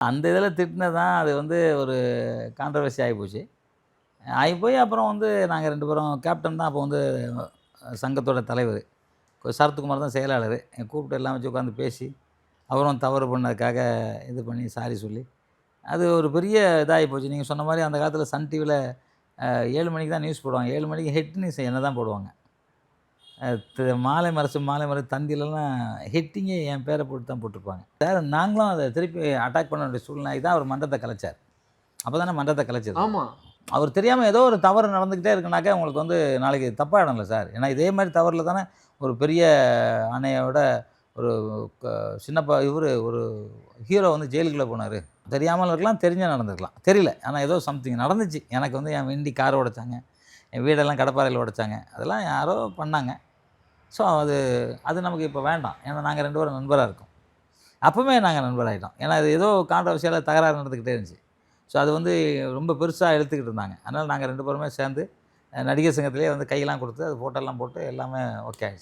அந்த இதில திட்டினது தான் அது வந்து ஒரு கான்ட்ரோவர்சி ஆகிப்போச்சு. ஆகிப்போய் அப்புறம் வந்து நாங்க 2 பேரும் கேப்டன் தான் அப்போ வந்து சங்கத்தோட தலைவர். சரத்குமார் தான் செயலாளர். கூப்பிட்டு எல்லாம் வச்சு உட்காந்து பேசி, அவரும் தவறு பண்ணதுக்காக இது பண்ணி சாரி சொல்லி, அது ஒரு பெரிய இதாகி போச்சு. நீங்க சொன்ன மாரி அந்த காலத்தில சன் டிவில 7 மணிக்கு தான் நியூஸ் போடுவாங்க. 7 மணிக்கு ஹெட் நியூஸ் என்ன தான் போடுவாங்க. அ த மாலை மறைச்சு தந்திலலாம் ஹெட்டிங்கே என் பேர போட்டு தான் போட்டிருப்பாங்க. சார் நாங்களும் அத திருப்பி அட்டாக் பண்ண வேண்டிய சூழ்நிலை ஆகி தான் அவர் மன்றத்த கலைச்சார். அப்ப தானே மன்றத்த கலைச்சது. ஆமா. அவர் தெரியாம ஏதோ ஒரு தவறு நடந்துக்கிட்டே இருக்குனாக்கா, உங்களுக்கு வந்து நாளைக்கு தப்பாயிடும்ல சார். ஏன்னா இதே மாரி தவறுல தானே ஒரு பெரிய அன்னையோட ஒரு க சின்னப்பா இவரு ஒரு ஹீரோ வந்து ஜெயிலுக்குள்ள போனாரு. தெரியாமலும் இருக்கலாம், தெரிஞ்சே நடந்திருக்கலாம். தெரியல. ஆனா ஏதோ சம்திங் நடந்துச்சு. எனக்கு வந்து என் வண்டி கார உடைச்சாங்க. என் வீடெல்லாம் கடப்பாறையில உடைச்சாங்க. அதெல்லாம் யாரோ பண்ணாங்க. ஸோ அது அது நமக்கு இப்ப வேண்டாம். ஏன்னா நாங்க 2 பேரும் நண்பரா இருக்கோம். அப்பவுமே நாங்க நண்பராயிட்டோம். ஏன்னா அது ஏதோ கான்ட்ரோவர்சியால தகராறு நடந்துக்கிட்டே இருந்துச்சு. ஸோ அது வந்து ரொம்ப பெருசா இழுத்துக்கிட்டு இருந்தாங்க. அதனால நாங்க 2 பேருமே சேர்ந்து நடிகர் சங்கத்திலேயே வந்து கையெல்லாம் குடுத்து, அது ஃபோட்டோலாம் போட்டு எல்லாமே ஓகே ஆயிடுச்சு.